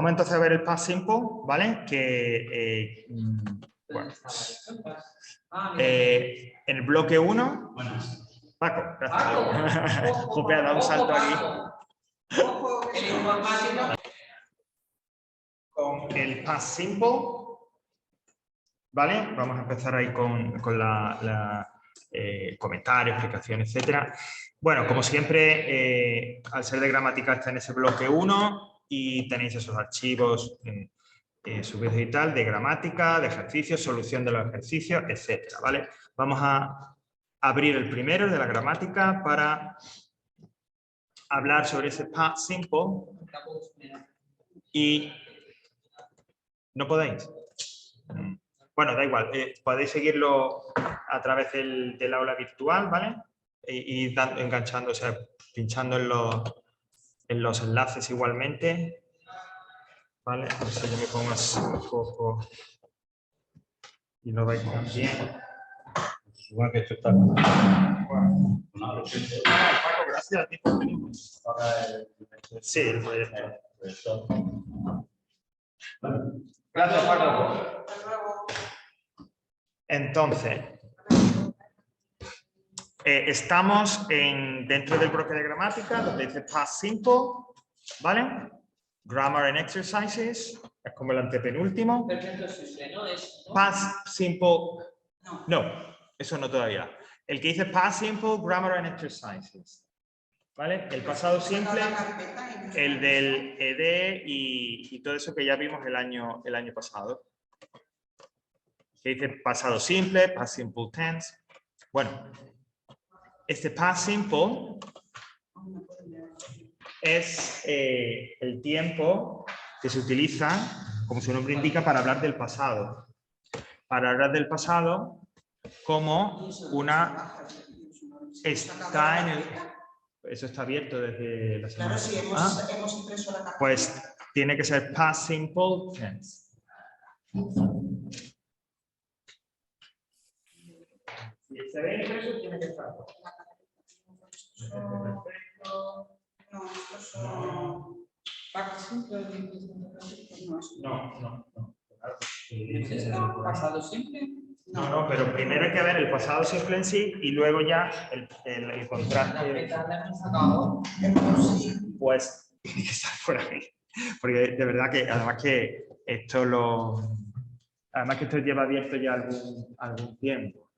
Vamos entonces a ver el past simple, ¿vale? Que, bueno, en el bloque 1, Paco, gracias. Jope, ha dado un salto aquí. Con el past simple, ¿vale? Vamos a empezar ahí con comentarios, explicaciones, etcétera. Bueno, como siempre, al ser de gramática está en ese bloque 1 y tenéis esos archivos subidos y tal, de gramática, de ejercicios, solución de los ejercicios, etcétera, ¿vale? Vamos a abrir el primero de la gramática para hablar sobre ese past simple y no podéis. Bueno, da igual, podéis seguirlo a través del aula virtual, ¿vale? Y enganchándose, pinchando en los enlaces igualmente. ¿Vale? A ver si yo me pongo así un poco y lo veis también. Igual que esto está. Bueno. Paco, gracias a ti por venir. Sí, el proyecto. Gracias, Paco. Entonces, estamos dentro del bloque de gramática, donde dice past simple, ¿vale? Grammar and exercises, es como el antepenúltimo. Past simple, no, eso no todavía. El que dice past simple, grammar and exercises, ¿vale? El pasado simple, el del ED y todo eso que ya vimos el año pasado. Que dice pasado simple, past simple tense. Bueno, este past simple es el tiempo que se utiliza, como su nombre indica, para hablar del pasado. Para hablar del pasado como una... Está en el... Eso está abierto desde la semana. Claro, sí, hemos impreso la carta. Pues tiene que ser past simple tense. Si se ve impreso, tiene que estar. No, estos son... No. ¿Pasado simple? No, pero primero hay que ver el pasado simple en sí y luego ya el contraste. Pues tiene que estar por ahí. Porque de verdad que además que esto lleva abierto ya algún tiempo.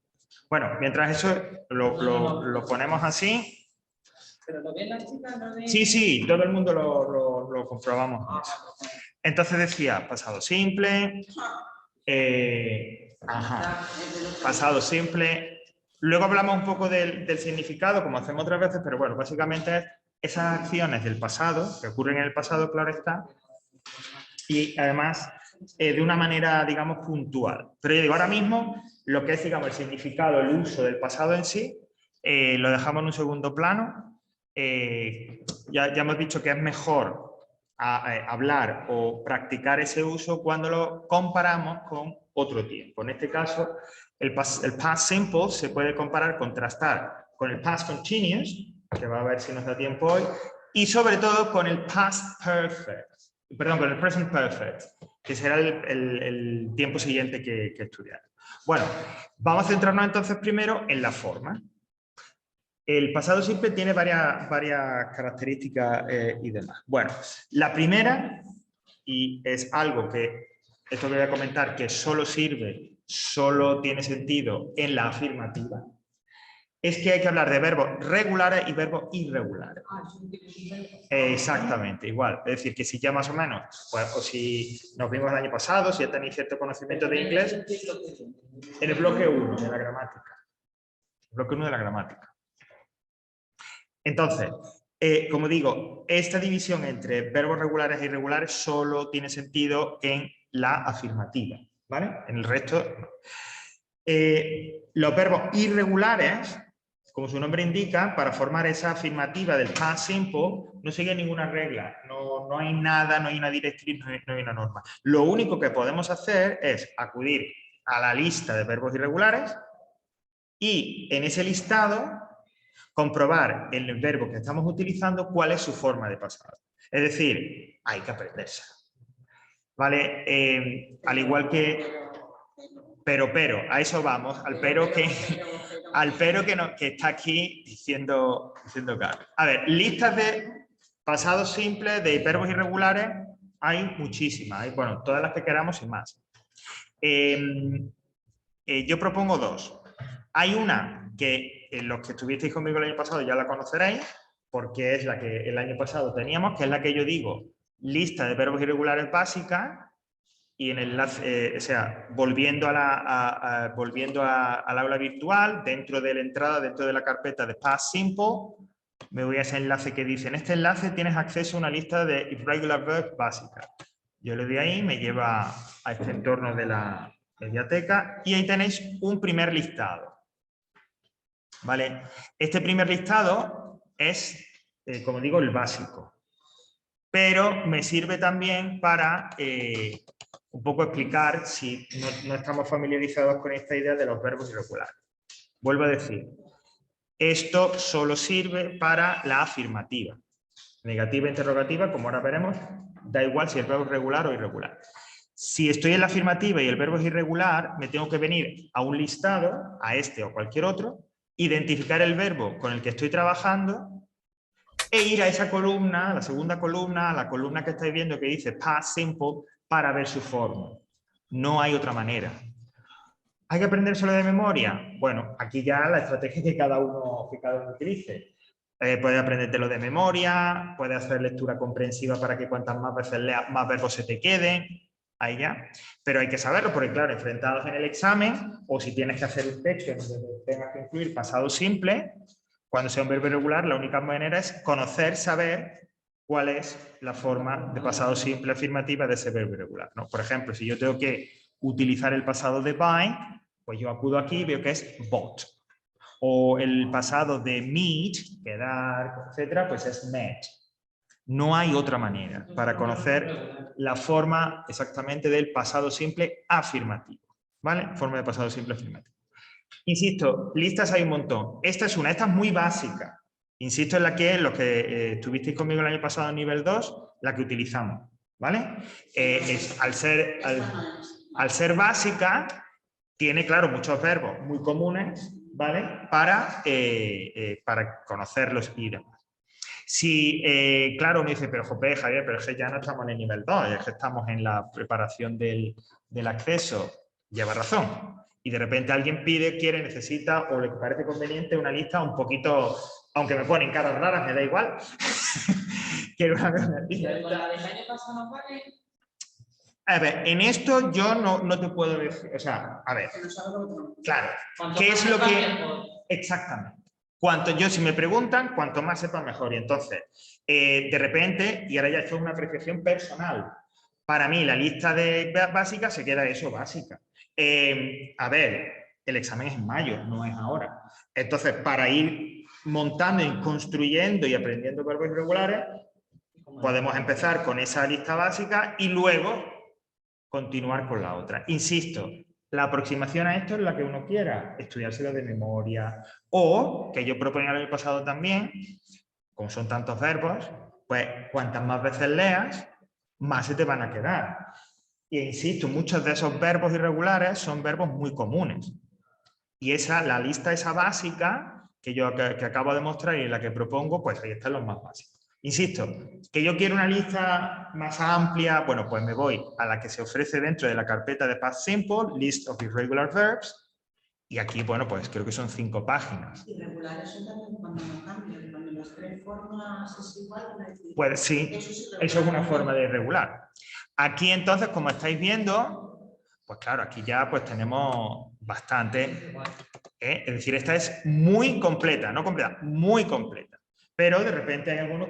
Bueno, mientras eso lo ponemos así. ¿Pero lo ven las chicas? Sí, todo el mundo lo comprobamos. Entonces decía pasado simple, pasado simple. Luego hablamos un poco del significado, como hacemos otras veces, pero bueno, básicamente es esas acciones del pasado, que ocurren en el pasado, claro está, y además de una manera, digamos, puntual. Pero yo digo, ahora mismo, lo que es, digamos, el significado, el uso del pasado en sí, lo dejamos en un segundo plano. Ya hemos dicho que es mejor hablar o practicar ese uso cuando lo comparamos con otro tiempo. En este caso, el past simple se puede contrastar con el past continuous, que va a ver si nos da tiempo hoy, y sobre todo con el past perfect, perdón, con el present perfect, que será el tiempo siguiente que estudiar. Bueno, vamos a centrarnos entonces primero en la forma. El pasado simple tiene varias características y demás. Bueno, la primera, y es algo que, esto que voy a comentar, que solo tiene sentido en la afirmativa, es que hay que hablar de verbos regulares y verbos irregulares. Exactamente, igual. Es decir, que si ya más o menos, pues, o si nos vimos el año pasado, si ya tenéis cierto conocimiento de inglés, en el bloque 1 de la gramática. El bloque 1 de la gramática. Entonces, como digo, esta división entre verbos regulares e irregulares solo tiene sentido en la afirmativa, ¿vale? En el resto, no. Los verbos irregulares, como su nombre indica, para formar esa afirmativa del past simple, no siguen ninguna regla, no hay nada, no hay una directriz, no hay una norma. Lo único que podemos hacer es acudir a la lista de verbos irregulares y en ese listado comprobar en el verbo que estamos utilizando cuál es su forma de pasado. Es decir, hay que aprenderse. ¿vale? Al igual que... Pero, a eso vamos, al pero que que está aquí diciendo Carlos. A ver, listas de pasados simples, de verbos irregulares, hay muchísimas, hay, bueno, todas las que queramos y más. Yo propongo dos. Hay una que los que estuvisteis conmigo el año pasado ya la conoceréis, porque es la que el año pasado teníamos, que es la que yo digo, lista de verbos irregulares básica, y en el enlace, o sea, volviendo al aula virtual, dentro de la entrada, dentro de la carpeta de Past Simple, me voy a ese enlace que dice, en este enlace tienes acceso a una lista de irregular verbs básicas. Yo le doy ahí, me lleva a este entorno de la mediateca y ahí tenéis un primer listado. ¿Vale? Este primer listado es, como digo, el básico. Pero me sirve también para un poco explicar si no estamos familiarizados con esta idea de los verbos irregulares. Vuelvo a decir, esto solo sirve para la afirmativa. Negativa e interrogativa, como ahora veremos, da igual si el verbo es regular o irregular. Si estoy en la afirmativa y el verbo es irregular, me tengo que venir a un listado, a este o cualquier otro, identificar el verbo con el que estoy trabajando e ir a esa columna, la segunda columna, la columna que estáis viendo que dice Past Simple, para ver su forma. No hay otra manera. ¿Hay que aprendérselo de memoria? Bueno, aquí ya la estrategia que cada uno utilice. Puedes aprendértelo de memoria, puedes hacer lectura comprensiva para que cuantas más veces leas, más verbos se te queden. Ahí ya. Pero hay que saberlo porque, claro, enfrentados en el examen, o si tienes que hacer un texto en donde tengas que incluir pasado simple, cuando sea un verbo irregular, la única manera es conocer, saber cuál es la forma de pasado simple afirmativa de ese verbo irregular, ¿no? Por ejemplo, si yo tengo que utilizar el pasado de buy, pues yo acudo aquí y veo que es bought. O el pasado de meet, quedar, etcétera, pues es met. No hay otra manera para conocer la forma exactamente del pasado simple afirmativo, ¿vale? Forma de pasado simple afirmativo. Insisto, listas hay un montón. Esta es una, esta es muy básica. Insisto en la que los que estuvisteis conmigo el año pasado en nivel 2, la que utilizamos, ¿vale? Al ser básica, tiene, claro, muchos verbos muy comunes, ¿vale? Para conocerlos y demás. Si, claro, me dice, pero jope, Javier, pero es que ya no estamos en el nivel 2, es que estamos en la preparación del acceso. Lleva razón. Y de repente alguien pide, quiere, necesita o le parece conveniente una lista un poquito, aunque me ponen caras raras, me da igual. Quiero una lista. Pero con la del año pasado no vale. A ver, en esto yo no te puedo decir, o sea, a ver, claro, ¿qué es lo que...? Exactamente. Yo, si me preguntan, cuanto más sepa mejor. Y entonces, de repente, y ahora ya esto es una apreciación personal, para mí la lista de básica se queda eso, básica. A ver, el examen es en mayo, no es ahora. Entonces, para ir montando y construyendo y aprendiendo verbos irregulares, podemos empezar con esa lista básica y luego continuar con la otra. Insisto, la aproximación a esto es la que uno quiera, estudiárselo de memoria, o, que yo proponía el año pasado también, como son tantos verbos, pues cuantas más veces leas, más se te van a quedar. E insisto, muchos de esos verbos irregulares son verbos muy comunes. Y la lista esa básica que acabo de mostrar y la que propongo, pues ahí están los más básicos. Insisto, que yo quiero una lista más amplia, bueno, pues me voy a la que se ofrece dentro de la carpeta de Past Simple, List of Irregular Verbs, y aquí, bueno, pues creo que son 5 páginas. Irregulares son también cuando no cambian, cuando las 3 formas es igual. Pues sí, eso es una forma de irregular. Aquí entonces, como estáis viendo, pues claro, aquí ya pues tenemos bastante. Es decir, esta es muy completa, no completa, muy completa. Pero de repente hay alguno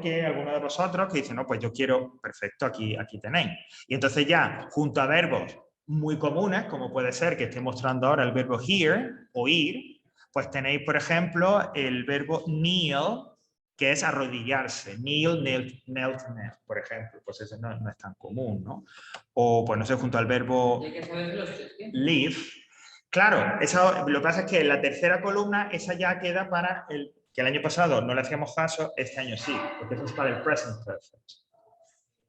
de vosotros que dice, no, pues yo quiero, perfecto, aquí tenéis. Y entonces ya, junto a verbos muy comunes, como puede ser que esté mostrando ahora el verbo hear o ir, pues tenéis, por ejemplo, el verbo kneel, que es arrodillarse. Kneel, knelt, por ejemplo. Pues eso no es tan común, ¿no? O, pues no sé, junto al verbo live. Claro, lo que pasa es que en la tercera columna, esa ya queda para que el año pasado no le hacíamos caso, este año sí, porque eso es para el present perfect.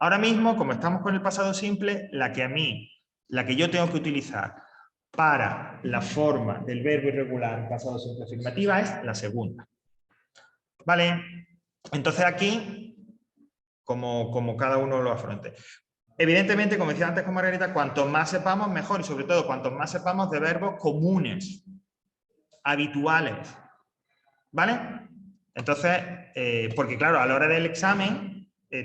Ahora mismo, como estamos con el pasado simple, la que yo tengo que utilizar para la forma del verbo irregular en pasado simple afirmativa es la segunda. ¿Vale? Entonces aquí, como cada uno lo afronte. Evidentemente, como decía antes con Margarita, cuanto más sepamos, mejor. Y sobre todo, cuanto más sepamos de verbos comunes, habituales. ¿Vale? Entonces, porque claro, a la hora del examen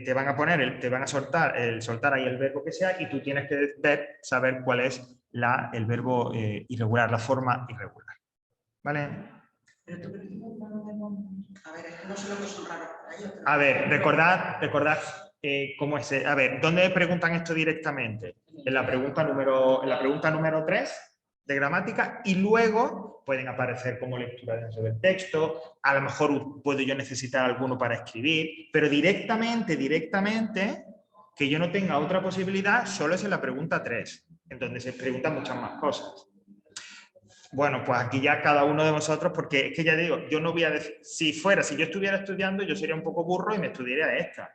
te van a poner, te van a soltar ahí el verbo que sea y tú tienes que saber cuál es el verbo irregular, la forma irregular. ¿Vale? Pero tú a ver, es que no sé lo que son raros para ellos. A ver, recordad cómo es. A ver, ¿dónde preguntan esto directamente? En la pregunta número 3 de gramática, y luego pueden aparecer como lectura dentro del texto. A lo mejor puedo yo necesitar alguno para escribir, pero directamente, que yo no tenga otra posibilidad, solo es en la pregunta 3, en donde se preguntan muchas más cosas. Bueno, pues aquí ya cada uno de vosotros, porque es que ya digo, yo no voy a decir, si yo estuviera estudiando, yo sería un poco burro y me estudiaría esta.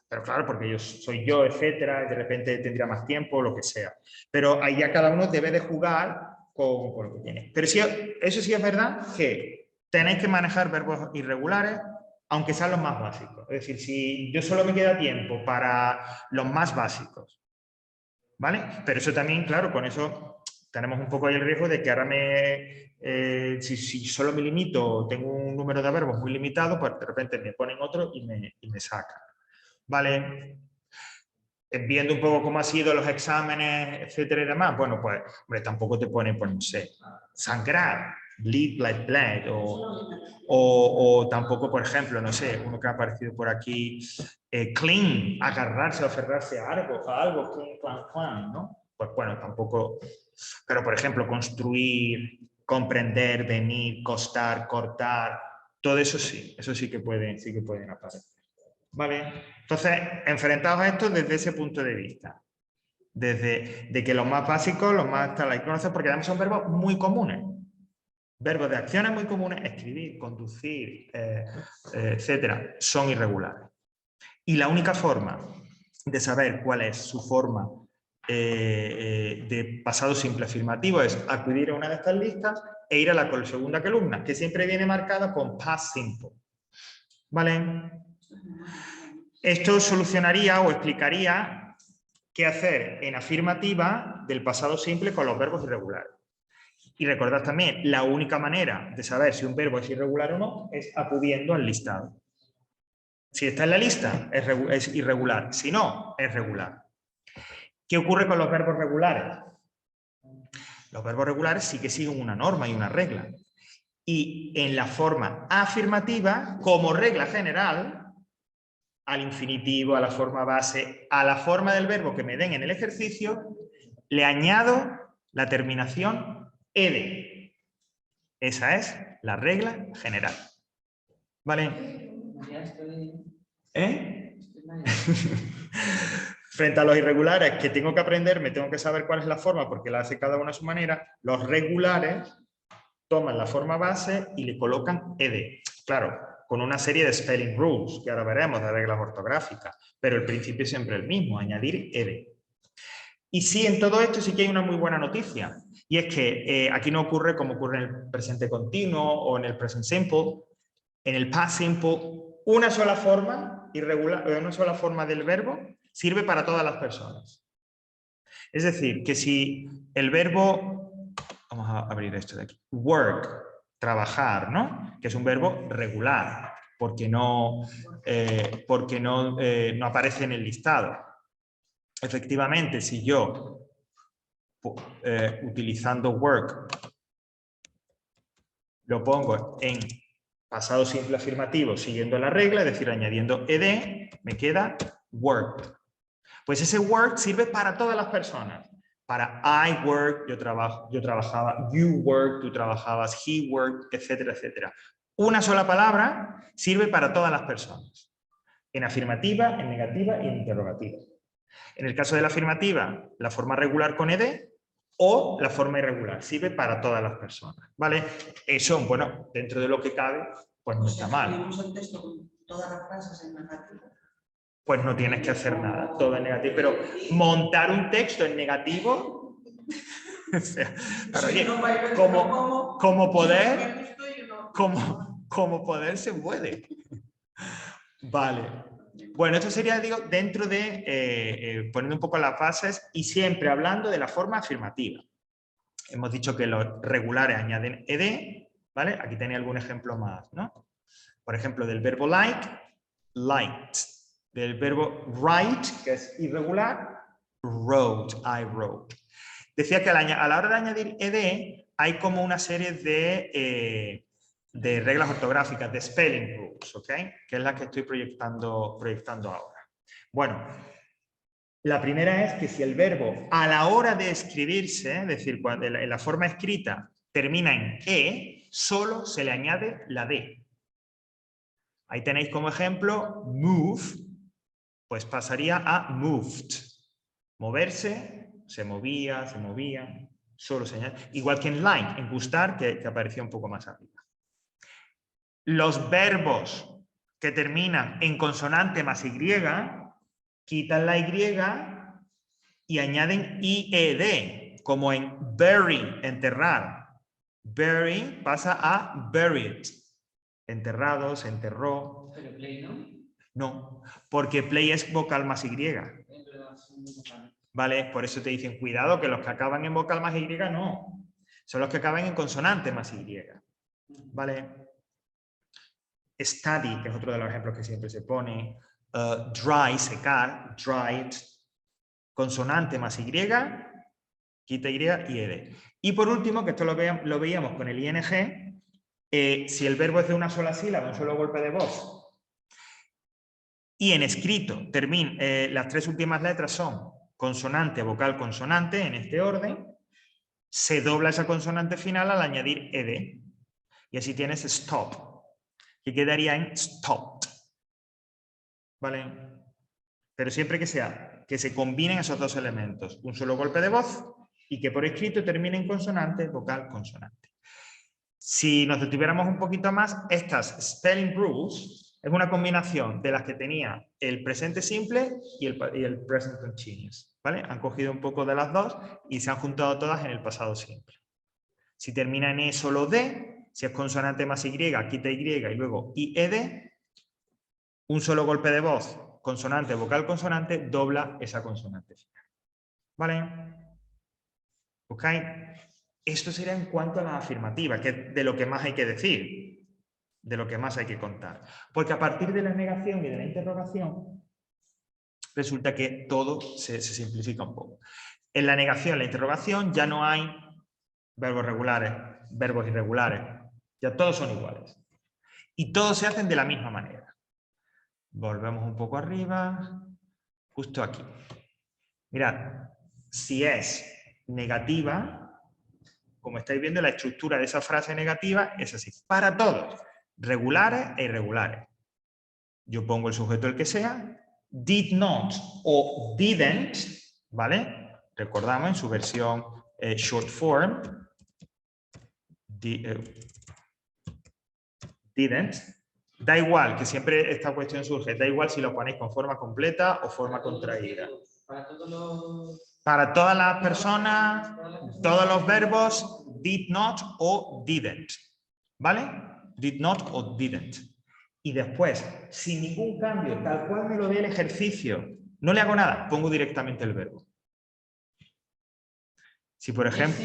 Pero claro, porque soy yo, etcétera, de repente tendría más tiempo, lo que sea. Pero ahí ya cada uno debe de jugar con lo que tiene. Pero sí, eso sí es verdad que tenéis que manejar verbos irregulares, aunque sean los más básicos. Es decir, si yo solo me queda tiempo para los más básicos, ¿vale? Pero eso también, claro, con eso tenemos un poco ahí el riesgo de que ahora si solo me limito, tengo un número de verbos muy limitado, pues de repente me ponen otro y me sacan. ¿Vale? Viendo un poco cómo han sido los exámenes, etcétera y demás, bueno, pues, hombre, tampoco te pone, pues no sé, sangrar, bleed, bled, o tampoco, por ejemplo, no sé, uno que ha aparecido por aquí, cling, agarrarse o aferrarse a algo, cling, ¿no? Pues bueno, tampoco, pero por ejemplo, construir, comprender, venir, costar, cortar, todo eso sí que pueden aparecer. ¿Vale? Entonces, enfrentados a esto desde ese punto de vista. De que los más básicos, los más tal, hay que conocer, porque además son verbos muy comunes. Verbos de acciones muy comunes, escribir, conducir, etcétera, son irregulares. Y la única forma de saber cuál es su forma de pasado simple afirmativo es acudir a una de estas listas e ir a la segunda columna, que siempre viene marcada con past simple. ¿Vale? Esto solucionaría o explicaría qué hacer en afirmativa del pasado simple con los verbos irregulares. Y recordad también, la única manera de saber si un verbo es irregular o no es acudiendo al listado. Si está en la lista, es irregular. Si no, es regular. ¿Qué ocurre con los verbos regulares? Los verbos regulares sí que siguen una norma y una regla. Y en la forma afirmativa, como regla general, al infinitivo, a la forma base, a la forma del verbo que me den en el ejercicio, le añado la terminación ed. Esa es la regla general. ¿Vale? Frente a los irregulares que tengo que aprender, me tengo que saber cuál es la forma porque la hace cada uno a su manera. Los regulares toman la forma base y le colocan ed. Claro, con una serie de spelling rules, que ahora veremos, de reglas ortográficas, pero el principio es siempre el mismo, añadir ed. Y sí, en todo esto sí que hay una muy buena noticia, y es que aquí no ocurre como ocurre en el presente continuo o en el present simple. En el past simple, una sola forma irregular, una sola forma del verbo sirve para todas las personas. Es decir, que si el verbo, vamos a abrir esto de aquí, work, trabajar, ¿no? Que es un verbo regular, porque no aparece en el listado. Efectivamente, si yo, utilizando work, lo pongo en pasado simple afirmativo siguiendo la regla, es decir, añadiendo ed, me queda worked. Pues ese work sirve para todas las personas. Para I work, yo trabajaba, you work, tú trabajabas, he worked, etcétera, etcétera. Una sola palabra sirve para todas las personas. En afirmativa, en negativa y en interrogativa. En el caso de la afirmativa, la forma regular con ed o la forma irregular. Sirve para todas las personas. ¿Vale? Eso, bueno, dentro de lo que cabe, pues no está mal. Tenemos el texto con todas las frases en negativa. pues no tienes que hacer nada, todo es negativo. Pero montar un texto en negativo, o sea, pero oye, como poder, como poder se puede. Vale. Bueno, esto sería, digo, dentro de poniendo un poco las bases y siempre hablando de la forma afirmativa. Hemos dicho que los regulares añaden ed, ¿vale? Aquí tenéis algún ejemplo más, ¿no? Por ejemplo, del verbo like, liked. Del verbo write, que es irregular, wrote, I wrote. Decía que a la hora de añadir ed hay como una serie de reglas ortográficas, de spelling rules, ¿ok? Que es la que estoy proyectando ahora. Bueno, la primera es que si el verbo a la hora de escribirse, es decir, cuando en la forma escrita termina en e, solo se le añade la d. Ahí tenéis como ejemplo move, pues pasaría a moved. Moverse, se movía, solo se añade. Igual que en like, en gustar, que aparecía un poco más arriba. Los verbos que terminan en consonante más y, quitan la y y añaden ied, como en bury, enterrar. Bury pasa a buried. Enterrado, se enterró. Pero play no. No, porque play es vocal más y. ¿Vale? Por eso te dicen, cuidado, que los que acaban en vocal más y no. Son los que acaban en consonante más y. ¿Vale? Study, que es otro de los ejemplos que siempre se pone. Dry, secar, dried. Consonante más y, quita y ed. Y por último, que esto lo veíamos con el ing, si el verbo es de una sola sílaba, un solo golpe de voz, y en escrito las tres últimas letras son consonante, vocal, consonante, en este orden, se dobla esa consonante final al añadir ed. Y así tienes stop, que quedaría en stopped. ¿Vale? Pero siempre que se combinen esos dos elementos, un solo golpe de voz y que por escrito termine en consonante, vocal, consonante. Si nos detuviéramos un poquito más, estas spelling rules es una combinación de las que tenía el presente simple y el present continuous, ¿vale? Han cogido un poco de las dos y se han juntado todas en el pasado simple. Si termina en E, solo D. Si es consonante más Y, quita Y y luego IED. Un solo golpe de voz, consonante, vocal, consonante, dobla esa consonante final. ¿Vale? ¿Ok? Esto sería en cuanto a la afirmativa, que es de lo que más hay que decir, de lo que más hay que contar. Porque a partir de la negación y de la interrogación, resulta que todo se simplifica un poco. En la negación, la interrogación, ya no hay verbos regulares, verbos irregulares, ya todos son iguales. Y todos se hacen de la misma manera. Volvemos un poco arriba, justo aquí. Mirad, si es negativa, como estáis viendo, la estructura de esa frase negativa es así. Para todos, regulares e irregulares. Yo pongo el sujeto el que sea, did not o didn't, ¿vale? Recordamos en su versión short form, didn't. Da igual, que siempre esta cuestión surge, da igual si lo ponéis con forma completa o forma contraída. Para todas las personas, todos los verbos, did not o didn't. ¿Vale? Did not o didn't. Y después, sin ningún cambio, tal cual me lo dé el ejercicio, no le hago nada, pongo directamente el verbo. Si por ejemplo,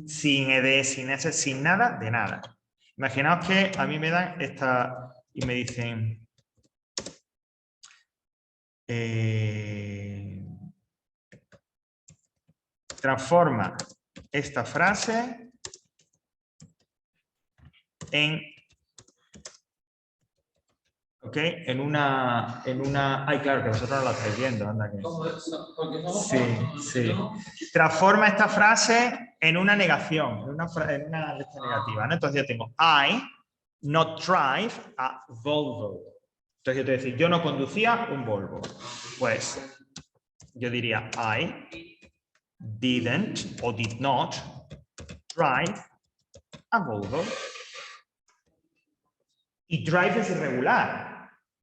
sin ed, sin s, sin nada, de nada. Imaginaos que a mí me dan esta y me dicen transforma esta frase en en una ay, claro, que vosotros no la estáis viendo, anda que. Sí. Transforma esta frase en una negación, en una letra negativa, ¿no? Entonces yo tengo I not drive a Volvo. Entonces yo te voy a decir, yo no conducía un Volvo. Pues yo diría I didn't o did not drive a Volvo. Y drive es irregular.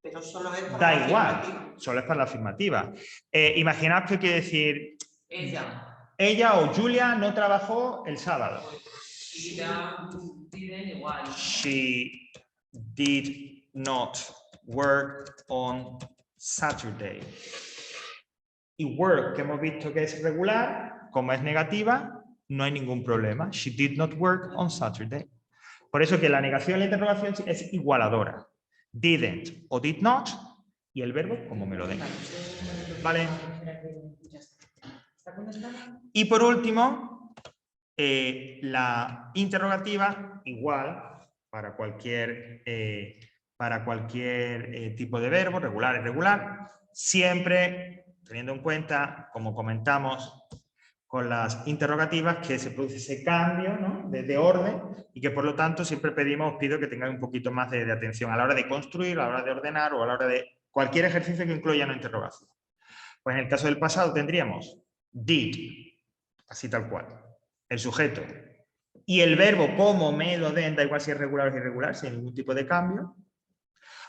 Pero solo es para Da la igual, afirmativa. solo es para la afirmativa. Imaginaos que quiere decir, Ella o Julia no trabajó el sábado. y ya piden igual. She did not work on Saturday. Y work, que hemos visto que es regular, como es negativa, no hay ningún problema. She did not work on Saturday. Por eso que la negación y la interrogación es igualadora. Didn't o did not, y el verbo como me lo den. ¿Vale? Y por último, la interrogativa, igual, para cualquier tipo de verbo, regular, irregular, siempre teniendo en cuenta, como comentamos con las interrogativas, que se produce ese cambio, ¿no?, de orden, y que por lo tanto siempre pido que tengáis un poquito más de atención a la hora de construir, a la hora de ordenar o a la hora de cualquier ejercicio que incluya una interrogación. Pues en el caso del pasado tendríamos did, así tal cual, el sujeto, y el verbo como me lo den, da igual si es regular o irregular, sin ningún tipo de cambio.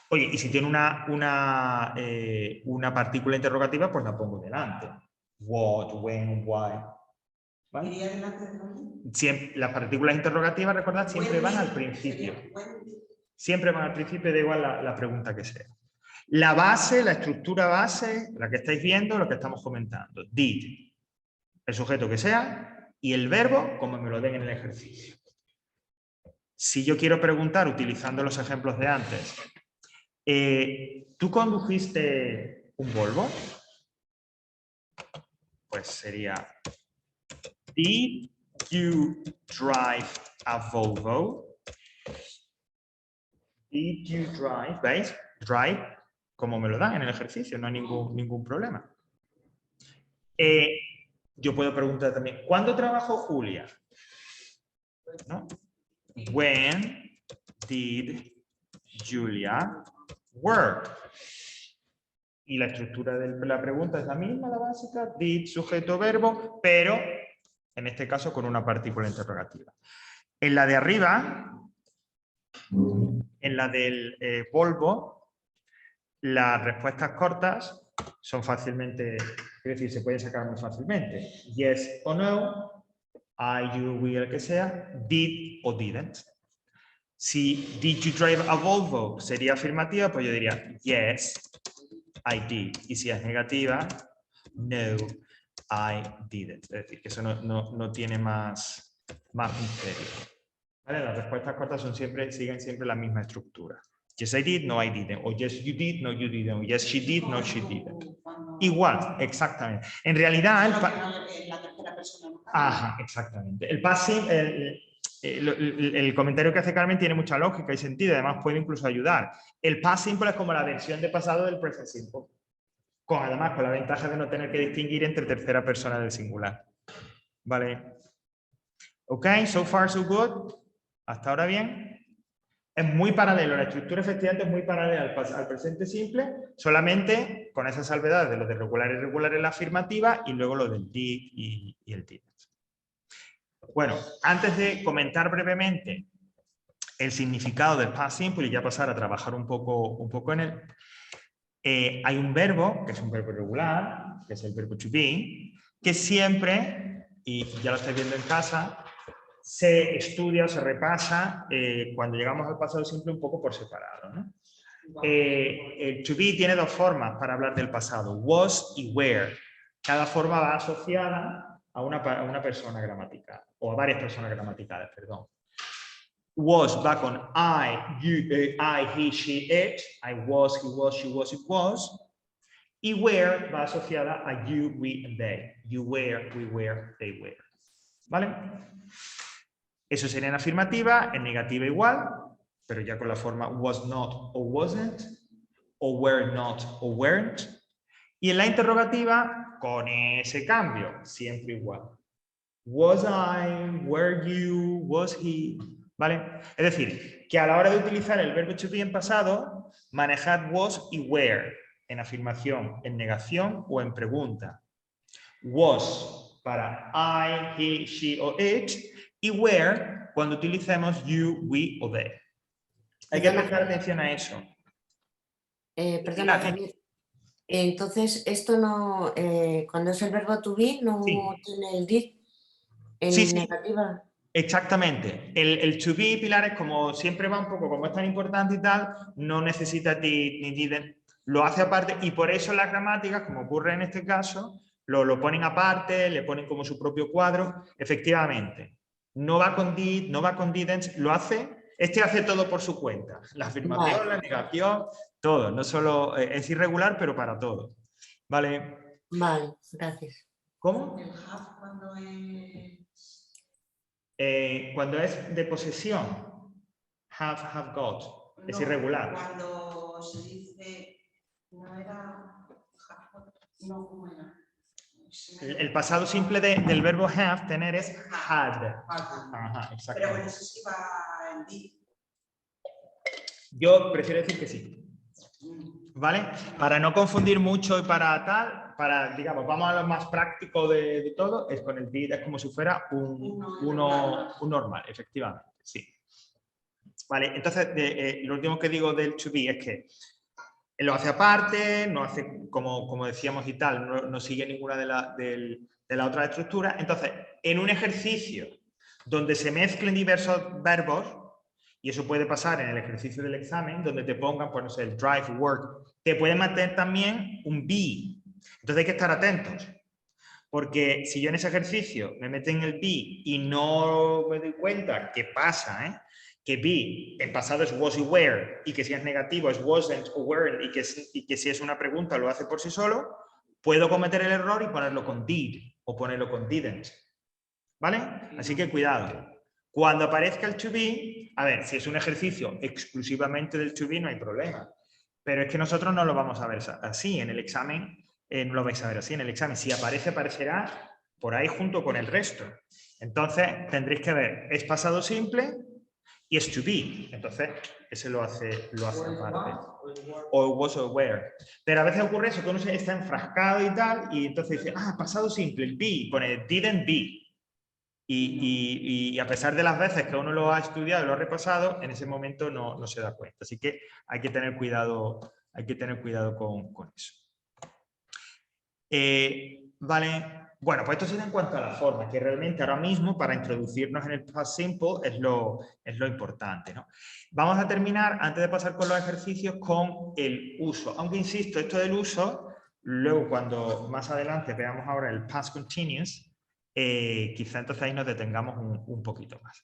Oye, y si tiene una partícula interrogativa, pues la pongo delante. What, when, why. ¿Vale? ¿Iría delante de también? Siempre, las partículas interrogativas, recordad, siempre van al principio. Siempre van al principio, da igual la pregunta que sea. La base, la estructura base, la que estáis viendo, lo que estamos comentando. Did, el sujeto que sea, y el verbo, como me lo den en el ejercicio. Si yo quiero preguntar, utilizando los ejemplos de antes, ¿tú condujiste un Volvo? Pues sería, did you drive a Volvo? Did you drive? ¿Veis? Drive, como me lo dan en el ejercicio, no hay ningún problema. Yo puedo preguntar también, ¿cuándo trabajó Julia? ¿No? When did Julia work? Y la estructura de la pregunta es la misma, la básica, did, sujeto, verbo, pero en este caso con una partícula interrogativa. En la de arriba, en la del Volvo, las respuestas cortas son fácilmente, es decir, se pueden sacar muy fácilmente. Yes o no, I, you, we, el que sea, did o didn't. Si did you drive a Volvo sería afirmativa, pues yo diría yes, I did. Y si es negativa, no, I didn't. Es decir, que eso no tiene más misterio. ¿Vale? Las respuestas cortas siguen siempre la misma estructura. Yes, I did, no, I didn't. O yes, you did, no, you didn't. O yes, she did, no, she didn't. Igual, exactamente. En realidad... La tercera persona. Ajá, exactamente. El past simple, el comentario que hace Carmen tiene mucha lógica y sentido, además puede incluso ayudar. El past simple es como la versión de pasado del present simple, además con la ventaja de no tener que distinguir entre tercera persona del singular. ¿Vale? Ok, so far so good. Hasta ahora bien. Es muy paralelo, la estructura efectivamente es muy paralela al presente simple, solamente con esa salvedad de lo de regular y irregular en la afirmativa y luego lo del did y el didn't. Bueno, antes de comentar brevemente el significado del past simple y ya pasar a trabajar un poco en él, hay un verbo, que es un verbo irregular, que es el verbo to be, que siempre, y ya lo estáis viendo en casa, se estudia o se repasa cuando llegamos al pasado simple un poco por separado, ¿no? El to be tiene dos formas para hablar del pasado, was y were. Cada forma va asociada a una persona gramatical, o a varias personas gramaticales, perdón. Was va con I, you, I, he, she, it. I was, he was, she was, it was. Y were va asociada a you, we, and they. You were, we were, they were. ¿Vale? Eso sería en afirmativa, en negativa igual, pero ya con la forma was not o wasn't, o were not o weren't. Y en la interrogativa, con ese cambio, siempre igual. Was I, were you, was he, ¿vale? Es decir, que a la hora de utilizar el verbo to be en pasado, manejad was y were en afirmación, en negación o en pregunta. Was para I, he, she o it, y where cuando utilicemos you, we o they. Hay que prestar atención a eso. Perdona, Dale. Javier. Entonces, esto no, cuando es el verbo to be, no Sí. tiene el did en Sí, sí. negativa. Exactamente. El to be, Pilar, es como siempre va un poco, como es tan importante y tal, no necesita did ni didn't, lo hace aparte y por eso las gramáticas, como ocurre en este caso, lo ponen aparte, le ponen como su propio cuadro. Efectivamente, no va con did, no va con didn't, lo hace, este hace todo por su cuenta. La afirmación, Vale. la negación, todo. No solo es irregular, pero para todo. ¿Vale? Vale, gracias. ¿Cómo? El have cuando es... Cuando es de posesión, have got, es No, irregular. Cuando se dice, no era, no, ¿cómo era? El pasado simple del verbo have, tener, es had. Ajá, Pero exactamente. bueno, eso sí va en did. Yo prefiero decir que sí. ¿Vale? Para no confundir mucho y para tal, para, digamos, vamos a lo más práctico de todo, es con el did, es como si fuera un normal, efectivamente, sí. Vale, entonces, lo último que digo del to be es que lo hace aparte, no hace, como decíamos y tal, no sigue ninguna de la otra estructura. Entonces, en un ejercicio donde se mezclen diversos verbos, y eso puede pasar en el ejercicio del examen, donde te pongan, pues no sé, el drive, work, te puede meter también un be. Entonces hay que estar atentos. Porque si yo en ese ejercicio me meten el be y no me doy cuenta qué pasa, que be en pasado es was y were, y que si es negativo es wasn't o weren't, y que si es una pregunta lo hace por sí solo, puedo cometer el error y ponerlo con did o ponerlo con didn't. ¿Vale? Así que cuidado. Cuando aparezca el to be, a ver, si es un ejercicio exclusivamente del to be no hay problema. Pero es que nosotros no lo vamos a ver así. En el examen no lo vais a ver así. En el examen, si aparece, aparecerá por ahí junto con el resto. Entonces, tendréis que ver, es pasado simple y es to be. Entonces, ese lo hace aparte. O was or were. Pero a veces ocurre eso, que uno está enfrascado y tal, y entonces dice, pasado simple, el be, pone didn't be. Y a pesar de las veces que uno lo ha estudiado y lo ha repasado, en ese momento no se da cuenta. Así que hay que tener cuidado con eso. Vale. Bueno, pues esto sería en cuanto a la forma, que realmente ahora mismo para introducirnos en el past simple es lo importante, ¿no? Vamos a terminar, antes de pasar con los ejercicios, con el uso. Aunque insisto, esto del uso, luego cuando más adelante veamos ahora el past continuous, quizá entonces ahí nos detengamos un poquito más.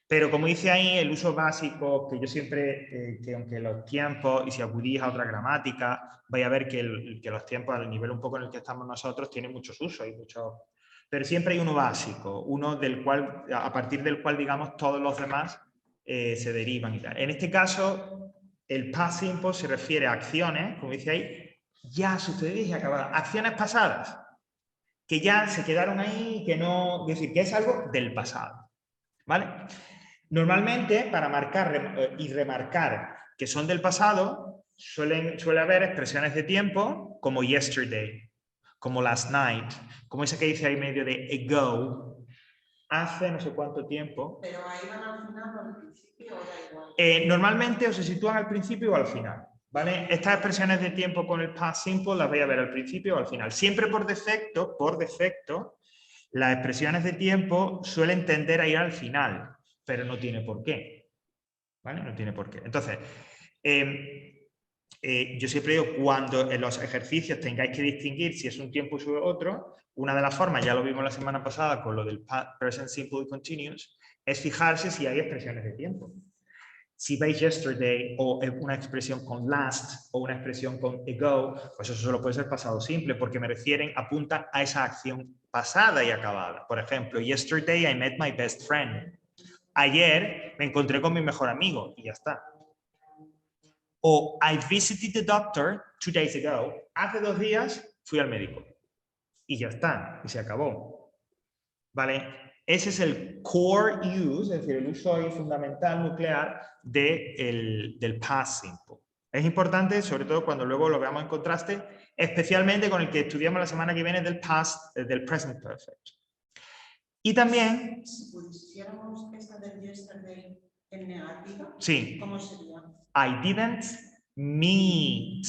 Pero como dice ahí, el uso básico, que yo siempre, que aunque los tiempos, y si acudís a otra gramática, vais a ver que los tiempos, al nivel un poco en el que estamos nosotros, tienen muchos usos, pero siempre hay uno básico, uno del cual, a partir del cual, digamos, todos los demás se derivan y tal. En este caso, el past simple se refiere a acciones, como dice ahí, ya sucedidas y acabadas, acciones pasadas, que ya se quedaron ahí, que no, es decir, que es algo del pasado, ¿vale? Normalmente, para marcar y remarcar que son del pasado, suele haber expresiones de tiempo como yesterday, como last night, como esa que dice ahí medio de ago, hace no sé cuánto tiempo. Pero ahí van al final o al principio o da igual. Normalmente o se sitúan al principio o al final. ¿Vale? Estas expresiones de tiempo con el past simple las vais a ver al principio o al final. Siempre por defecto, las expresiones de tiempo suelen tender a ir al final, pero no tiene por qué. ¿Vale? No tiene por qué. Entonces, yo siempre digo, cuando en los ejercicios tengáis que distinguir si es un tiempo u otro, una de las formas, ya lo vimos la semana pasada con lo del present simple y continuous, es fijarse si hay expresiones de tiempo. Si veis yesterday o una expresión con last o una expresión con ago, pues eso solo puede ser pasado simple porque apuntan a esa acción pasada y acabada. Por ejemplo, yesterday I met my best friend. Ayer me encontré con mi mejor amigo y ya está. O I visited the doctor 2 days ago. Hace 2 días fui al médico. Y ya está, y se acabó. ¿Vale? Ese es el core use, es decir, el uso ahí fundamental, nuclear, del past simple. Es importante, sobre todo cuando luego lo veamos en contraste, especialmente con el que estudiamos la semana que viene del present perfect. Y también... Si pusiéramos esta del yesterday en negativa, sí. ¿cómo sería? I didn't meet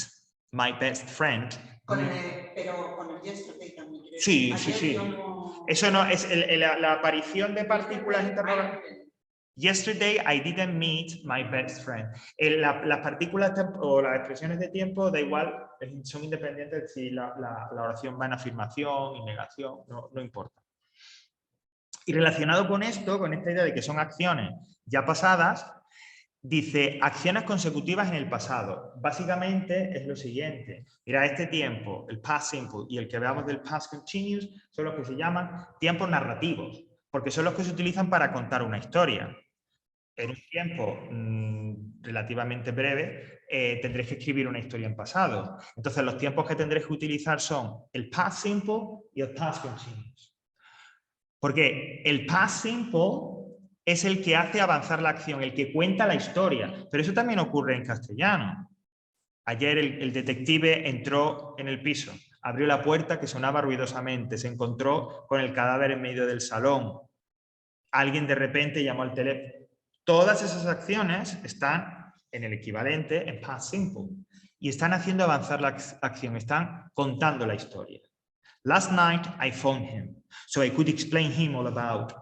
my best friend. Pero con el yesterday también. Sí, Ayer sí, sí. yo no- Eso no es la aparición de partículas interrogativas. Yesterday I didn't meet my best friend. Las partículas o las expresiones de tiempo da igual, son independientes si la oración va en afirmación, en negación, no importa. Y relacionado con esto, con esta idea de que son acciones ya pasadas, dice acciones consecutivas en el pasado. Básicamente es lo siguiente. Mira, este tiempo, el past simple y el que veamos del past continuous, son los que se llaman tiempos narrativos, porque son los que se utilizan para contar una historia. En un tiempo relativamente breve, tendréis que escribir una historia en pasado. Entonces, los tiempos que tendréis que utilizar son el past simple y el past continuous. Porque el past simple es el que hace avanzar la acción, el que cuenta la historia. Pero eso también ocurre en castellano. Ayer el detective entró en el piso, abrió la puerta que sonaba ruidosamente, se encontró con el cadáver en medio del salón. Alguien de repente llamó al teléfono. Todas esas acciones están en el equivalente en past simple y están haciendo avanzar la acción, están contando la historia. Last night I phoned him, so I could explain him all about.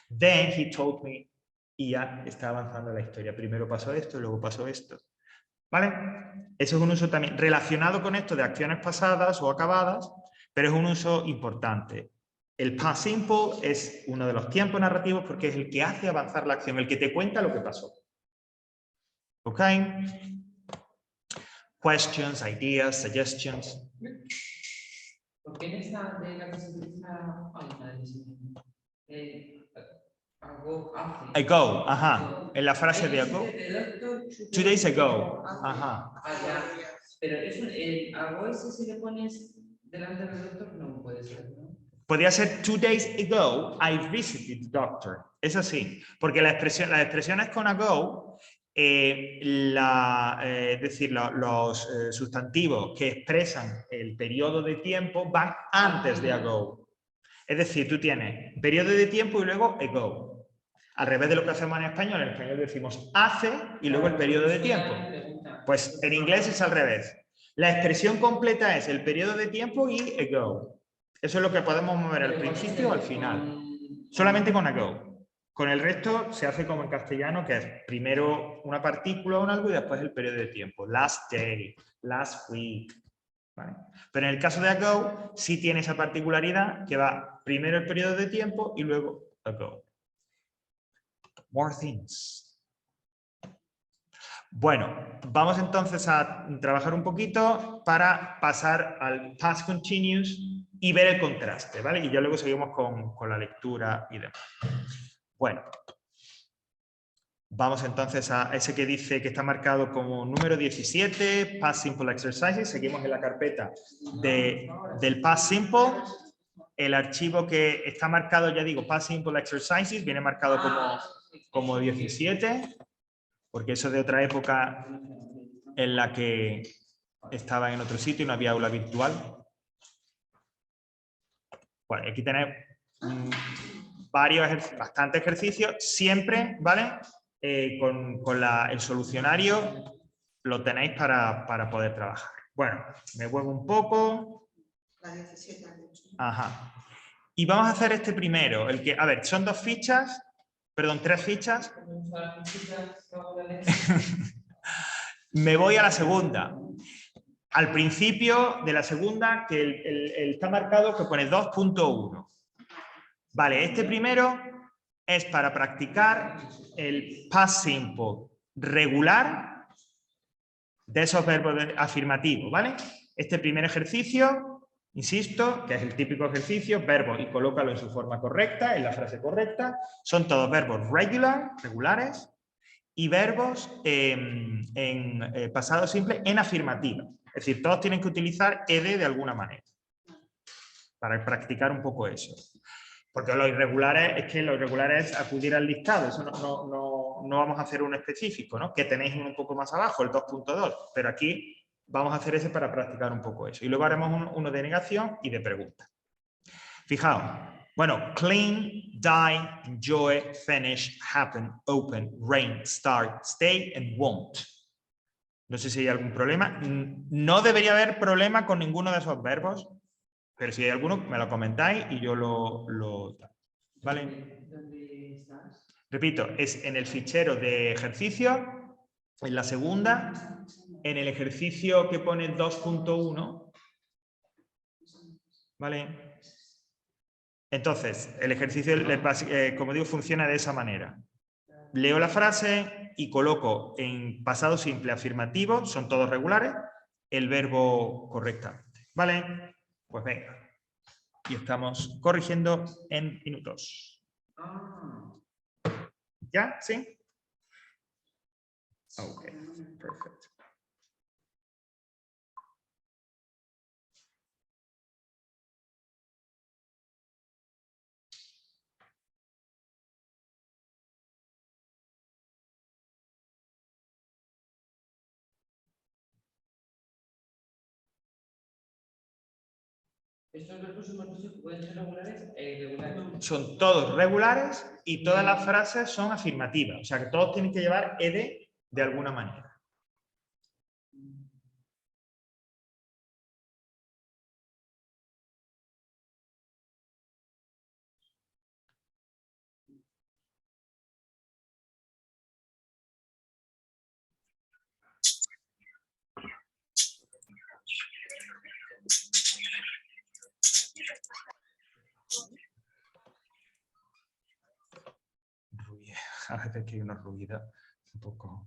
Then he told me, y ya está avanzando la historia. Primero pasó esto, luego pasó esto. ¿Vale? Eso es un uso también relacionado con esto de acciones pasadas o acabadas, pero es un uso importante. El past simple es uno de los tiempos narrativos porque es el que hace avanzar la acción, el que te cuenta lo que pasó. ¿Ok? Questions, ideas, suggestions. ¿Por qué en esta de la que se utiliza ago, hace? Ago, ajá. En la frase de ago. 2 days ago. Ajá. Pero eso, el ago ese si le pones delante del doctor no puede ser, ¿no? Podría ser 2 days ago I visited the doctor. Es así, porque las expresiones con ago, es decir, los sustantivos que expresan el periodo de tiempo van antes de ago. Es decir, tú tienes periodo de tiempo y luego ago. Al revés de lo que hacemos en español decimos hace y luego el periodo de tiempo. Pues en inglés es al revés. La expresión completa es el periodo de tiempo y ago. Eso es lo que podemos mover al principio o al final. Solamente con ago. Con el resto se hace como en castellano, que es primero una partícula o un algo y después el periodo de tiempo. Last day, last week. ¿Vale? Pero en el caso de ago sí tiene esa particularidad que va primero el periodo de tiempo y luego ago. More things. Bueno, vamos entonces a trabajar un poquito para pasar al past continuous y ver el contraste, ¿vale? Y ya luego seguimos con la lectura y demás. Bueno, vamos entonces a ese que dice que está marcado como número 17, Past Simple Exercises. Seguimos en la carpeta del Past Simple. El archivo que está marcado, ya digo, Past Simple Exercises, viene marcado como 17, porque eso de otra época en la que estaba en otro sitio y no había aula virtual. Bueno, aquí tenéis bastantes ejercicios, siempre, ¿vale? Con el solucionario lo tenéis para poder trabajar. Bueno, me vuelvo un poco. La 17 han dicho. Ajá. Y vamos a hacer este primero, el que, a ver, son 3 fichas. Me voy a la segunda. Al principio de la segunda, que está marcado que pone 2.1. Vale, este primero es para practicar el past simple regular de esos verbos afirmativos, ¿vale? Este primer ejercicio, insisto, que es el típico ejercicio, verbos y colócalo en su forma correcta, en la frase correcta, son todos verbos regulares, y verbos en pasado simple en afirmativo. Es decir, todos tienen que utilizar ed de alguna manera para practicar un poco eso. Porque lo irregular es acudir al listado, eso no vamos a hacer uno específico, ¿no? Que tenéis uno un poco más abajo, el 2.2, pero aquí vamos a hacer ese para practicar un poco eso. Y luego haremos uno de negación y de pregunta. Fijaos. Bueno, clean, die, enjoy, finish, happen, open, rain, start, stay and won't. No sé si hay algún problema. No debería haber problema con ninguno de esos verbos, pero si hay alguno, me lo comentáis y yo lo... ¿Vale? ¿Dónde estás? Repito, es en el fichero de ejercicio, en la segunda, en el ejercicio que pone 2.1, ¿vale? Entonces, el ejercicio, como digo, funciona de esa manera. Leo la frase y coloco en pasado simple afirmativo, son todos regulares, el verbo correctamente. ¿Vale? Pues venga. Y estamos corrigiendo en minutos. Ah, ¿Ya? ¿Sí? Ok, perfecto. estos verbos hemos dicho que pueden ser regulares e irregulares. Son todos regulares y todas las frases son afirmativas. O sea que todos tienen que llevar ed de alguna manera. A veces que hay unos ruidos un poco...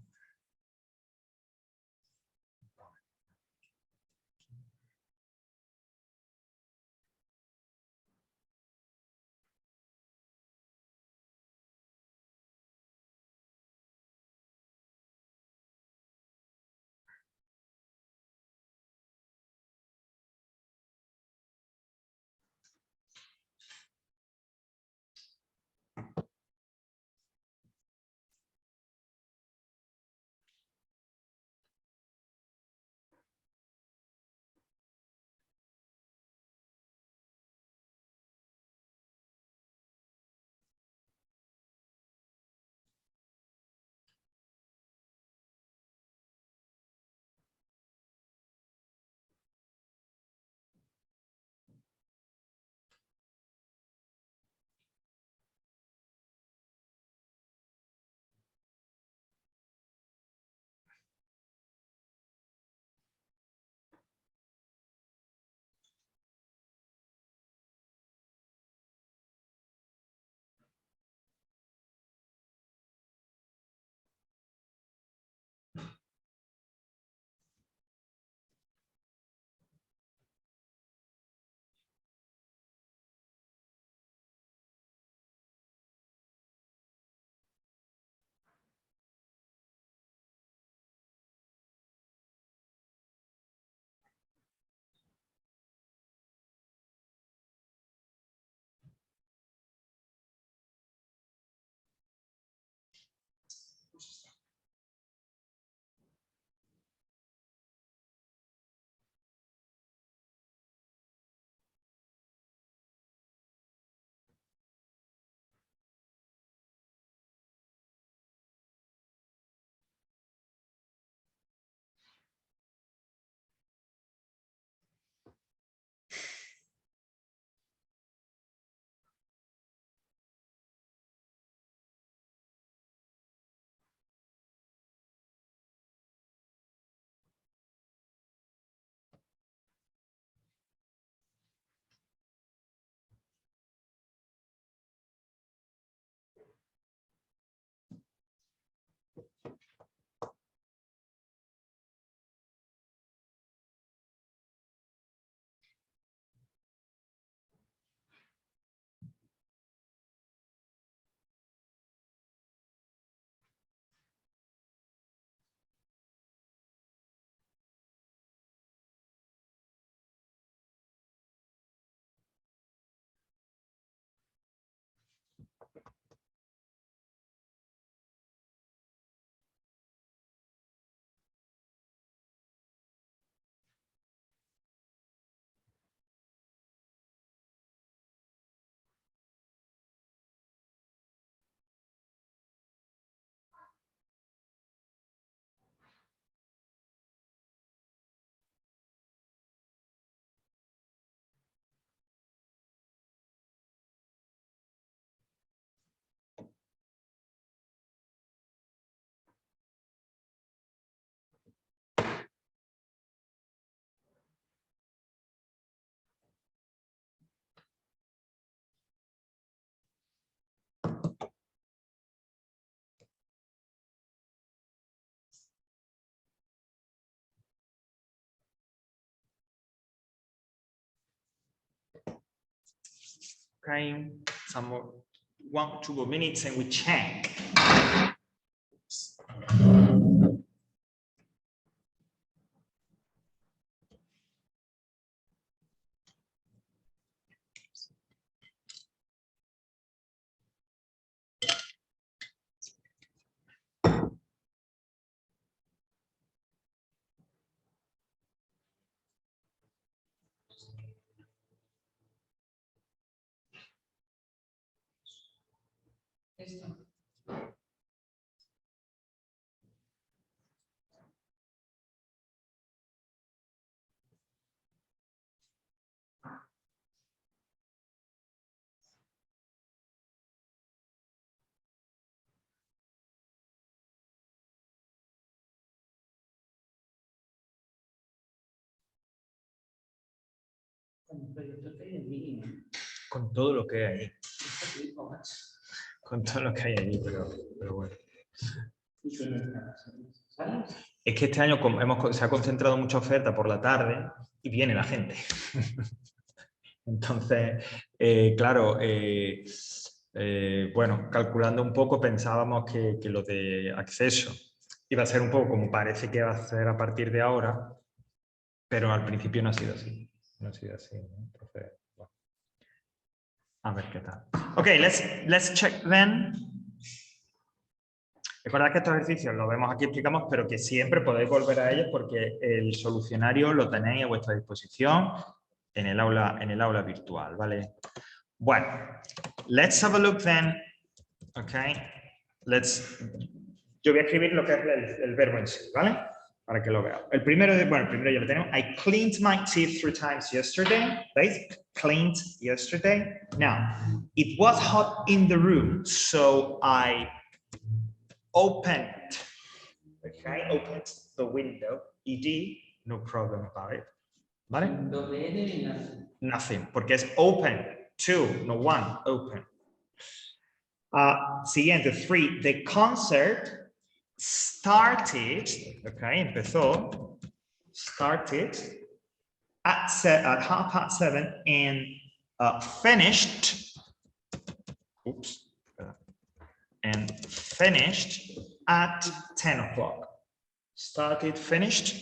Okay, some more, 1 2 more minutes and we check. Esto. Con el proyecto que hay en línea. Con todo lo que hay ahí. Está rico, macho. Con todo lo que hay allí, pero bueno. Y tiene estas, ¿sabes? Es que este año se ha concentrado mucha oferta por la tarde y viene la gente. Entonces, claro, bueno, calculando un poco pensábamos que lo de acceso iba a ser un poco como parece que va a ser a partir de ahora, pero al principio no ha sido así. No ha sido así, ¿no? Entonces, bueno. A ver qué tal. Ok, let's check then. Recordad que estos ejercicios los vemos aquí, explicamos, pero que siempre podéis volver a ellos porque el solucionario lo tenéis a vuestra disposición en el aula virtual, ¿vale? Bueno, let's have a look then. Okay, yo voy a escribir lo que es el verbo en sí, ¿vale? Para que lo veáis. El primero ya lo tenemos. I cleaned my teeth 3 times yesterday. ¿Veis? Cleaned yesterday. Now, it was hot in the room, so I opened, okay, opened the window, ed, no problem about it, ¿vale? Nothing, porque es open, 2, no 1, open. Siguiente, 3, the concert started, okay, empezó, started at 7:30 and finished, oops, and finished at 10 o'clock. Started, finished,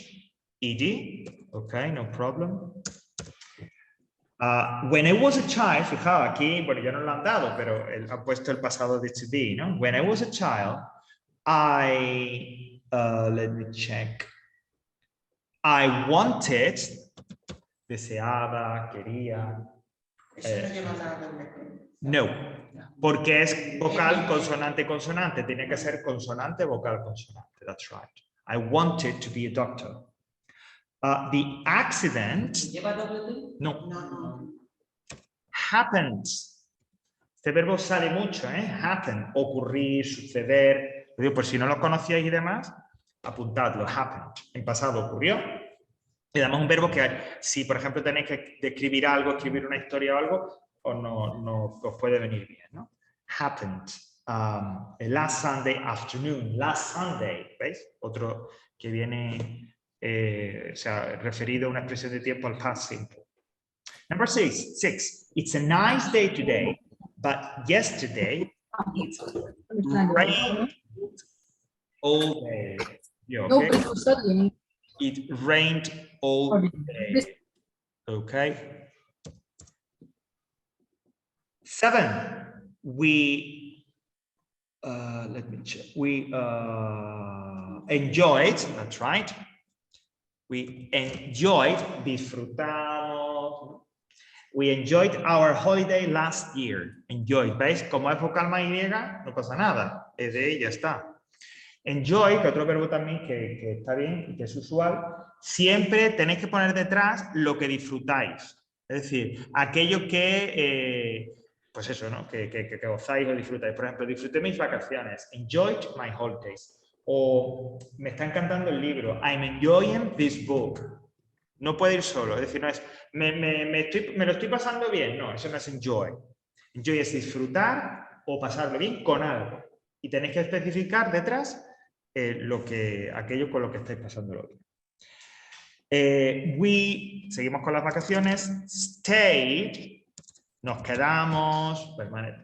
ed, okay, no problem. When I was a child, fijaos aquí, bueno, ya no lo han dado, pero él ha puesto el pasado de to be, ¿no? When I was a child, let me check. I wanted, deseaba, quería. Eso no lleva la doble. No, porque es vocal, consonante, consonante. Tiene que ser consonante, vocal, consonante. That's right. I wanted to be a doctor. The accident. ¿Lleva doble T? No. No. Happened. Este verbo sale mucho, ¿eh? Happen, ocurrir, suceder. Pues si no lo conocíais y demás, apuntadlo. Happened. En pasado ocurrió. Le damos un verbo que, si por ejemplo tenéis que describir algo, escribir una historia o algo, o no os puede venir bien, ¿no? Happened. Last Sunday afternoon. Last Sunday. ¿Veis? Otro que viene, o sea, referido a una expresión de tiempo al past simple. Number 6. It's a nice day today, but yesterday it's rained all day. You okay? It rained all day. Okay. 7. We let me check. We enjoyed. That's right. We enjoyed. Disfrutamos. We enjoyed our holiday last year. Enjoy. ¿Veis? Como es vocal más Y, no pasa nada. Es de ella, está. Enjoy, que otro verbo también que está bien y que es usual, siempre tenéis que poner detrás lo que disfrutáis. Es decir, aquello que, pues eso, ¿no? Que gozáis o disfrutáis. Por ejemplo, disfruté mis vacaciones. Enjoyed my holidays. O me está encantando el libro. I'm enjoying this book. No puede ir solo. Es decir, no es me lo estoy pasando bien. No, eso no es enjoy. Enjoy es disfrutar o pasarlo bien con algo. Y tenéis que especificar detrás aquello con lo que estáis pasándolo bien. Seguimos con las vacaciones. Stayed Nos quedamos,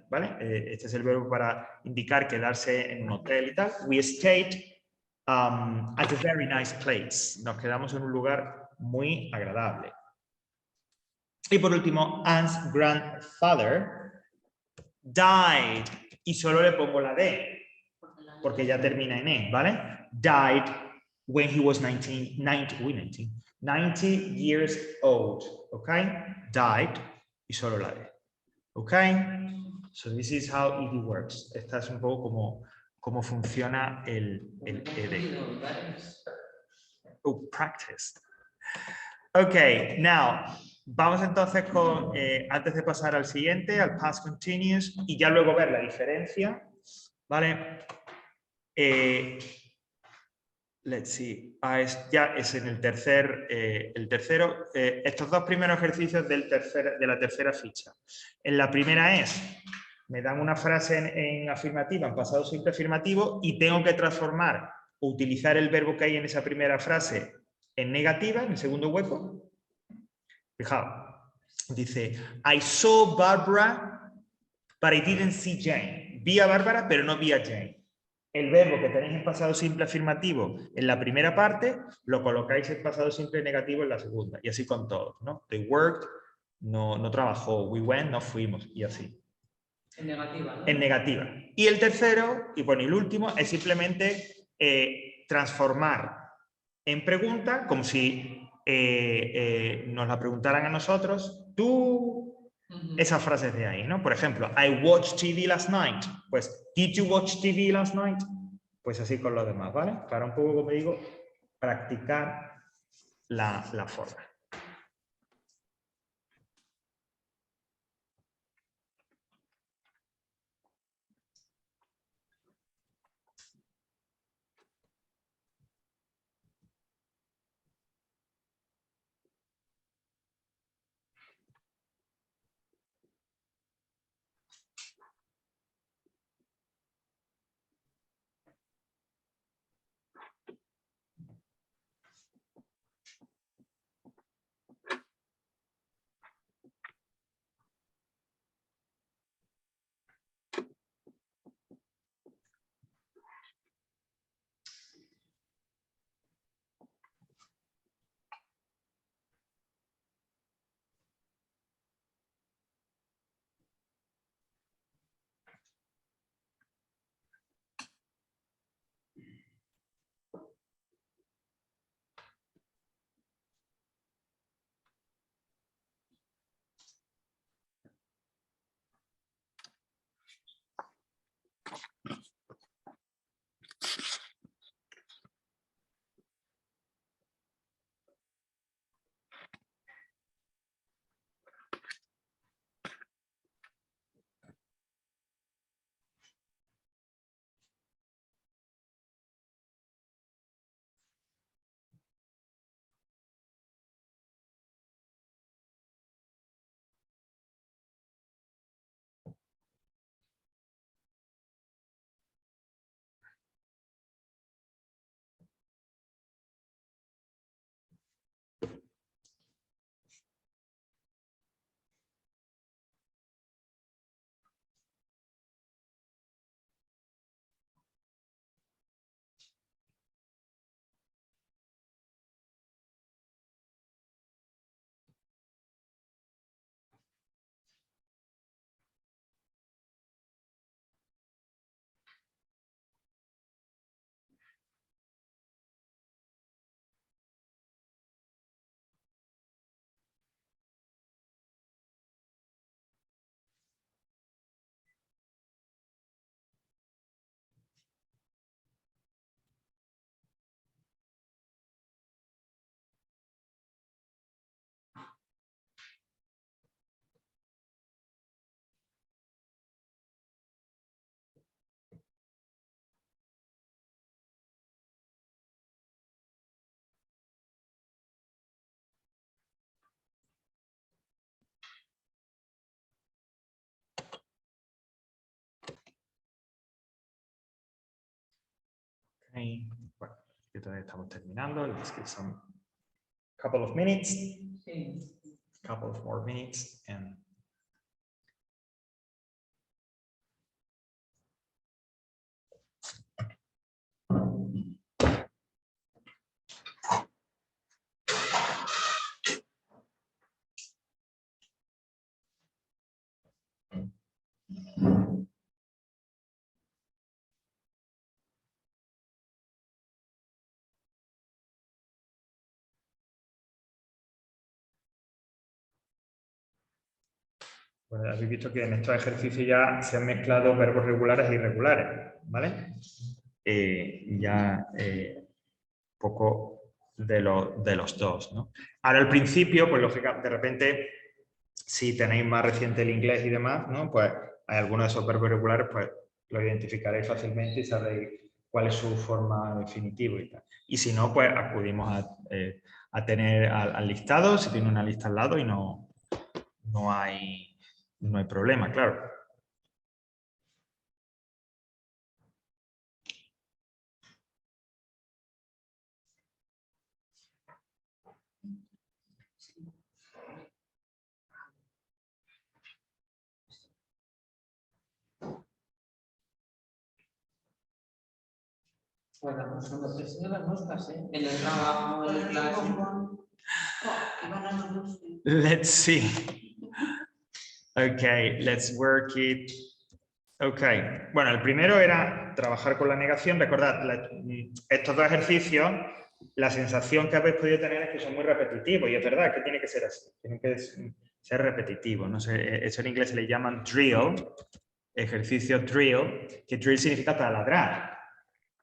¿vale? Este es el verbo para indicar quedarse en un hotel y tal. We stayed at a very nice place. Nos quedamos en un lugar muy agradable. Y por último, Anne's grandfather died. Y solo le pongo la D, porque ya termina en E, ¿vale? Died when he was 90 years old, ¿ok? Died y solo la D, ¿ok? So this is how it works. Esta es un poco cómo funciona el ED. Oh, practice. Ok, now, vamos entonces con, antes de pasar al siguiente, al past continuous, y ya luego ver la diferencia, ¿vale? Let's see, ya es en el tercero, estos dos primeros ejercicios de la tercera ficha. En la primera es, me dan una frase en afirmativa, en pasado simple afirmativo, y tengo que transformar o utilizar el verbo que hay en esa primera frase en negativa, en el segundo hueco. Fijaos, dice, I saw Barbara, but I didn't see Jane. Vi a Bárbara, pero no vi a Jane. El verbo que tenéis en pasado simple afirmativo en la primera parte, lo colocáis en pasado simple negativo en la segunda. Y así con todos, ¿no? They worked, no trabajó. We went, no fuimos. Y así. En negativa, ¿no? En negativa. Y el tercero, y bueno, y el último, es simplemente transformar en pregunta, como si nos la preguntaran a nosotros, tú, esas frases de ahí, ¿no? Por ejemplo, I watched TV last night. Pues, did you watch TV last night? Pues así con lo demás, ¿vale? Para un poco, como digo, practicar la forma. Okay. Bueno, todavía estamos terminando. Let's give some couple of minutes. Sí. Couple of more minutes and Bueno, habéis visto que en estos ejercicios ya se han mezclado verbos regulares e irregulares, ¿vale? Poco de los dos, ¿no? Ahora al principio, pues lógicamente, de repente, si tenéis más reciente el inglés y demás, ¿no? Pues hay algunos de esos verbos regulares, pues lo identificaréis fácilmente y sabréis cuál es su forma definitiva y tal. Y si no, pues acudimos a tener al listado, si tiene una lista al lado y no hay problema, claro. Bueno, pues cuando persiguen las moscas, ¿eh? En el trabajo, en clase. Let's see. Okay, let's work it. Okay, bueno, el primero era trabajar con la negación. Recordad, estos dos ejercicios, la sensación que habéis podido tener es que son muy repetitivos, y es verdad que tiene que ser así, tienen que ser repetitivos. No sé, eso en inglés se le llaman drill, ejercicio drill, que drill significa taladrar.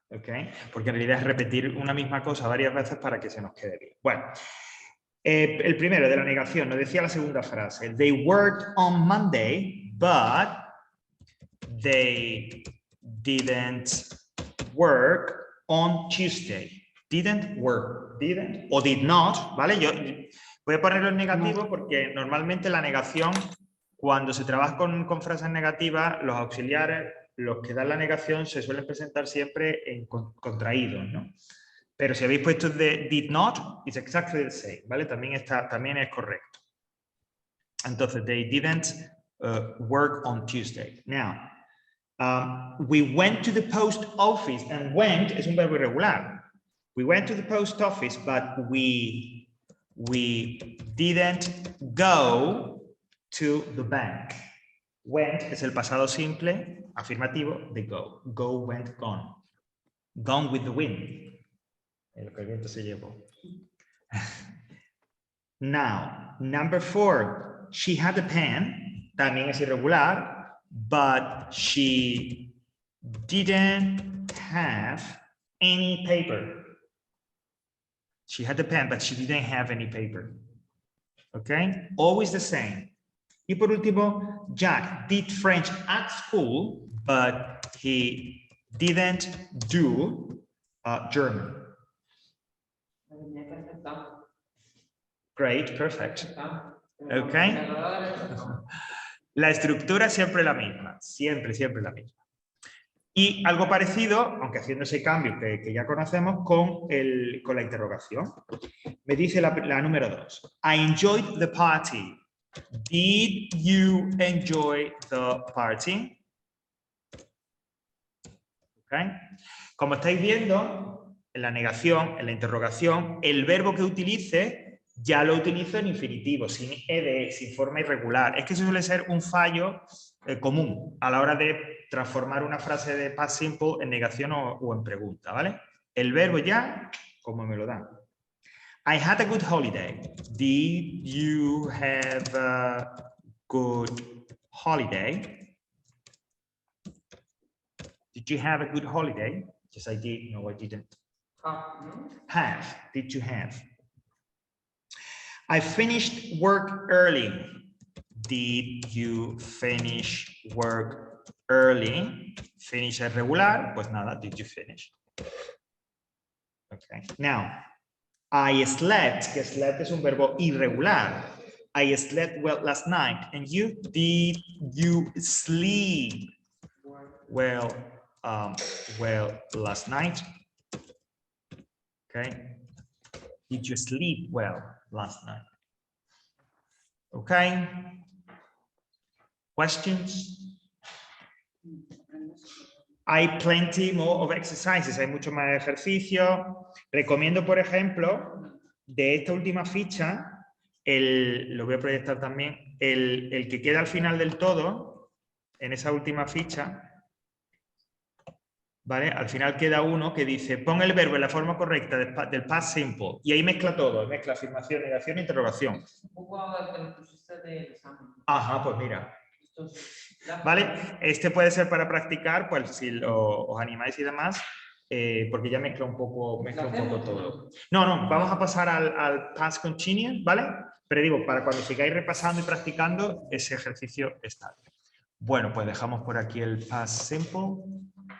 ¿Okay? Porque en realidad es repetir una misma cosa varias veces para que se nos quede bien. Bueno, el primero de la negación nos decía la segunda frase. They worked on Monday, but they didn't work on Tuesday. Didn't work, didn't o did not, ¿vale? Yo voy a ponerlo en negativo porque normalmente la negación, cuando se trabaja con frases negativas, los auxiliares, los que dan la negación, se suelen presentar siempre en contraídos, ¿no? Pero si habéis puesto de did not, it's exactly the same, ¿vale? También es correcto. Entonces, they didn't work on Tuesday. Now, we went to the post office, and went es un verbo irregular. We went to the post office, but we didn't go to the bank. Went es el pasado simple afirmativo de go. Go, went, gone. Gone with the wind. Lo que el viento se llevó. Now, number 4. She had a pen. También es irregular. But she didn't have any paper. She had a pen, but she didn't have any paper. Okay? Always the same. Y por último, Jack did French at school, but he didn't do German. Great, perfect. Okay. La estructura es siempre la misma, siempre la misma. Y algo parecido, aunque haciendo ese cambio que ya conocemos, con la interrogación. Me dice la número 2. I enjoyed the party. Did you enjoy the party? Okay. Como estáis viendo, en la negación, en la interrogación, el verbo que utilice ya lo utilizo en infinitivo, sin ed, sin forma irregular. Es que eso suele ser un fallo común a la hora de transformar una frase de past simple en negación o en pregunta, ¿vale? El verbo ya, como me lo dan. I had a good holiday. Did you have a good holiday? Did you have a good holiday? Yes, I did. No, I didn't. Have. Did you have? I finished work early. Did you finish work early? Finish es regular, pues nada, did you finish? Okay. Now, I slept, que slept es un verbo irregular. I slept well last night. And you, did you sleep well last night? Okay. Did you sleep well last night? Okay. Questions? Hay plenty more of exercises, hay mucho más ejercicios. Recomiendo, por ejemplo, de esta última ficha, lo voy a proyectar también, el que queda al final del todo, en esa última ficha, ¿vale? Al final queda uno que dice, pon el verbo en la forma correcta del past simple. Y ahí mezcla todo, mezcla afirmación, negación e interrogación. Un poco a que nos pusiste del examen. Ajá, pues mira. Estos- ¿Vale? Este puede ser para practicar, pues si os animáis y demás, porque ya mezcla un poco todo. No, vamos a pasar al past continuous, ¿vale? Pero digo, para cuando sigáis repasando y practicando, ese ejercicio está. Bueno, pues dejamos por aquí el past simple.